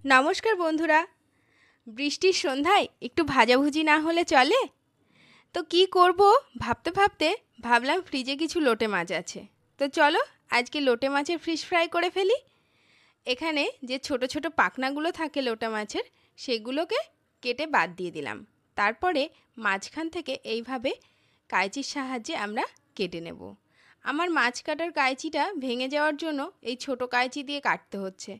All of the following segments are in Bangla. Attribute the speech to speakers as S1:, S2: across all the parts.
S1: নমস্কার বন্ধুরা। বৃষ্টির সন্ধ্যায় একটু ভাজাভুজি না হলে চলে? তো কি করব ভাবতে ভাবতে ভাবলাম ফ্রিজে কিছু লোটে মাছ আছে। তো চলো আজকে লোটে মাছের ফিশ ফ্রাই করে ফেলি। এখানে যে ছোট ছোট পাখনাগুলো থাকে লোটে মাছের, সেগুলোকে কেটে বাদ দিয়ে দিলাম। তারপরে মাঝখান থেকে এইভাবে কাঁচির সাহায্যে আমরা কেটে নেব। আমার মাছ কাটার কাঁচিটা ভেঙে যাওয়ার জন্য এই ছোট কাঁচি দিয়ে কাটতে হচ্ছে,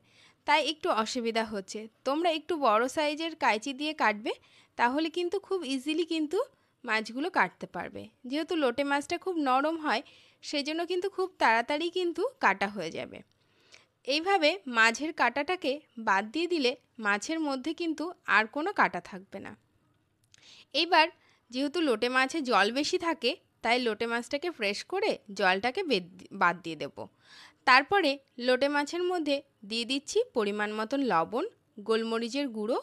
S1: তাই একটু অসুবিধা হচ্ছে। তোমরা একটু বড় সাইজের কাঁচি দিয়ে কাটবে, তাহলে কিন্তু খুব ইজিলি কিন্তু মাছগুলো কাটতে পারবে। যেহেতু লোটে মাছটা খুব নরম হয়, সেই জন্য কিন্তু খুব তাড়াতাড়ি কিন্তু কাটা হয়ে যাবে। এইভাবে মাছের কাঁটাটাকে বাদ দিয়ে দিলে মাছের মধ্যে কিন্তু আর কোনো কাঁটা থাকবে না। এইবার যেহেতু লোটে মাছে জল বেশি থাকে, তাই লোটে মাছটাকে ফ্রেশ করে জলটাকে বাদ দিয়ে দেব। তারপরে লোটে মাছের মধ্যে দিয়ে দিচ্ছি পরিমাণ মতন লবণ, গোলমরিচের গুঁড়ো।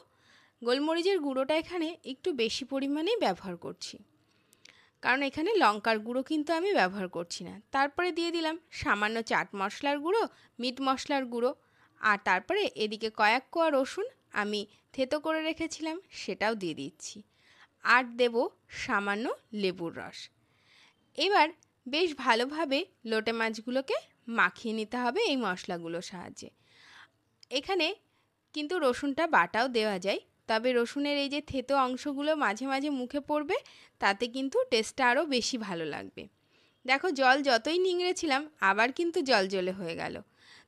S1: গোলমরিচের গুঁড়োটা এখানে একটু বেশি পরিমাণেই ব্যবহার করছি, কারণ এখানে লঙ্কার গুঁড়ো কিন্তু আমি ব্যবহার করছি না। তারপরে দিয়ে দিলাম সামান্য চাট মশলার গুঁড়ো, মিট মশলার গুঁড়ো, আর তারপরে এদিকে কয়েক কোয়া রসুন আমি থেতো করে রেখেছিলাম, সেটাও দিয়ে দিচ্ছি। আর দেব সামান্য লেবুর রস। এবার বেশ ভালোভাবে লোটে মাছগুলোকে মাখিয়ে নিতে হবে এই মশলাগুলোর সাহায্যে। এখানে কিন্তু রসুনটা বাটাও দেওয়া যায়, তবে রসুনের এই যে থেতো অংশগুলো মাঝে মাঝে মুখে পড়বে, তাতে কিন্তু টেস্টটা আরও বেশি ভালো লাগবে। দেখো জল যতই নিংড়েছিলাম আবার কিন্তু জলজলে হয়ে গেল।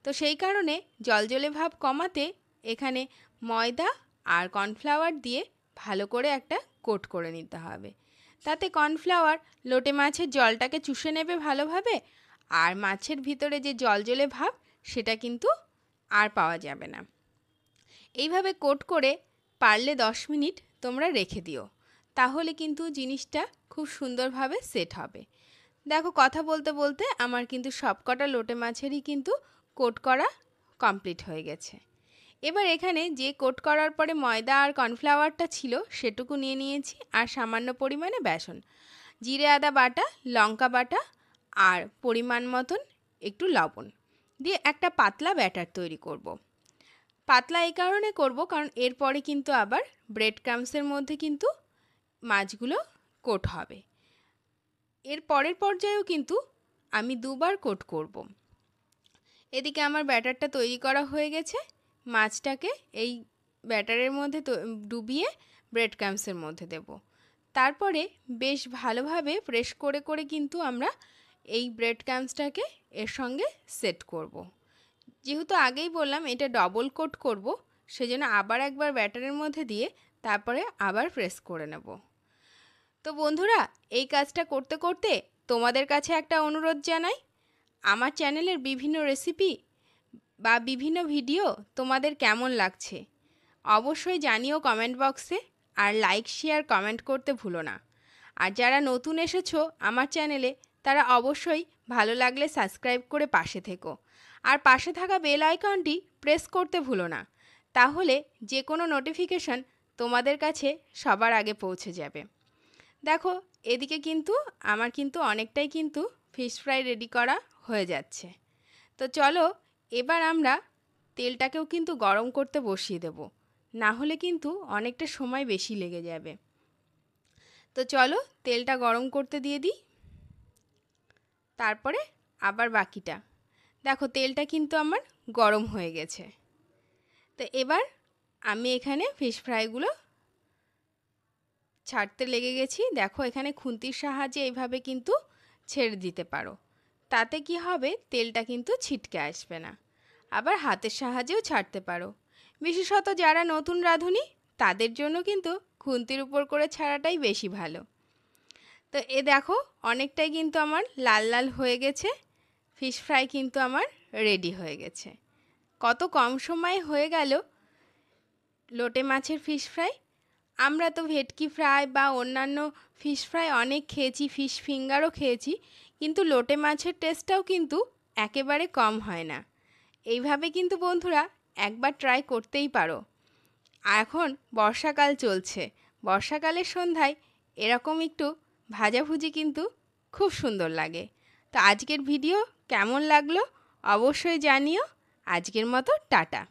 S1: তো সেই কারণে জলজলে ভাব কমাতে এখানে ময়দা আর কর্নফ্লাওয়ার দিয়ে ভালো করে একটা কোট করে নিতে হবে। তাতে কর্নফ্লাওয়ার লোটে মাছের জলটাকে চুষে নেবে ভালোভাবে, আর মাছের ভিতরে যে জলজলে ভাব সেটা কিন্তু আর পাওয়া যাবে না। এইভাবে কোট করে পারলে 10 মিনিট তোমরা রেখে দিও, তাহলে কিন্তু জিনিসটা খুব সুন্দরভাবে সেট হবে। দেখো কথা বলতে বলতে আমার কিন্তু সবকটা লোটে মাছেরই কিন্তু কোট করা কমপ্লিট হয়ে গেছে। এবার এখানে যে কোট করার পরে ময়দা আর কর্নফ্লাওয়ারটা ছিল সেটুকু নিয়ে নিয়েছি, আর সামান্য পরিমাণে বেসন, জিরে আদা বাটা, লঙ্কা বাটা আর পরিমাণ মতন একটু লবণ দিয়ে একটা পাতলা ব্যাটার তৈরি করব। পাতলা এই কারণে করব কারণ এরপরে কিন্তু আবার ব্রেড ক্রাম্বসের মধ্যে কিন্তু মাছগুলো কোট হবে। এর পরের পর্যায়েও কিন্তু আমি দুবার কোট করব। এদিকে আমার ব্যাটারটা তৈরি করা হয়ে গেছে। মাছটাকে এই ব্যাটারের মধ্যে ডুবিয়ে ব্রেড ক্রাম্বসের মধ্যে দেব। তারপরে বেশ ভালোভাবে প্রেস করে করে কিন্তু আমরা এই ব্রেড ক্রাম্বসটাকে এর সঙ্গে সেট করব। যেহেতু আগেই বললাম এটা ডবল কোট করব, সেজন্য আবার একবার ব্যাটারের মধ্যে দিয়ে তারপরে আবার প্রেস করে নেব। তো বন্ধুরা, এই কাজটা করতে করতে তোমাদের কাছে একটা অনুরোধ জানাই। আমার চ্যানেলের বিভিন্ন রেসিপি বা বিভিন্ন ভিডিও তোমাদের কেমন লাগছে অবশ্যই জানিও কমেন্ট বক্সে, আর লাইক শেয়ার কমেন্ট করতে ভুলো না। আর যারা নতুন এসেছো আমার চ্যানেলে, তারা অবশ্যই ভালো লাগলে সাবস্ক্রাইব করে পাশে থেকো, আর পাশে থাকা বেল আইকনটি প্রেস করতে ভুলো না, তাহলে যে কোনো নোটিফিকেশন তোমাদের কাছে সবার আগে পৌঁছে যাবে। দেখো এদিকে কিন্তু আমার কিন্তু অনেকটাই কিন্তু ফিশ ফ্রাই রেডি করা হয়ে যাচ্ছে। তো চলো এবার আমরা তেলটাকেও কিন্তু গরম করতে বসিয়ে দেব, না হলে কিন্তু অনেকটা সময় বেশি লেগে যাবে। তো চলো তেলটা গরম করতে দিয়ে দিই, তারপরে আবার বাকিটা। দেখো তেলটা কিন্তু আমার গরম হয়ে গেছে। তো এবার আমি এখানে ফিশ ফ্রাইগুলো ছাড়তে লেগে গেছি। দেখো এখানে খুন্তির সাহায্যে এইভাবে কিন্তু ছেড়ে দিতে পারো, তাতে কি হবে তেলটা কিন্তু ছিটকে আসবে না। আবার হাতের সাহায্যেও ছাড়তে পারো। বিশেষত যারা নতুন রাঁধুনি তাদের জন্য কিন্তু খুন্তির উপর করে ছাড়াটাই বেশি ভালো। তো এ দেখো অনেকটাই কিন্তু আমার লাল লাল হয়ে গেছে। ফিশ ফ্রাই কিন্তু আমার রেডি হয়ে গেছে। কত কম সময়ে হয়ে গেল লোটে মাছের ফিশ ফ্রাই। আমরা তো ভেটকি ফ্রাই বা অন্যান্য ফিশ ফ্রাই অনেক খেয়েছি, ফিশ ফিঙ্গারও খেয়েছি, কিন্তু লোটে মাছের টেস্টটাও কিন্তু একেবারে কম হয় না। এইভাবে কিন্তু বন্ধুরা একবার ট্রাই করতেই পারো। এখন বর্ষাকাল চলছে, বর্ষাকালের সন্ধ্যায় এরকম একটু ভাজাভুজি কিন্তু খুব সুন্দর লাগে। তো আজকের ভিডিও কেমন লাগলো অবশ্যই জানিও। আজকের মতো টাটা।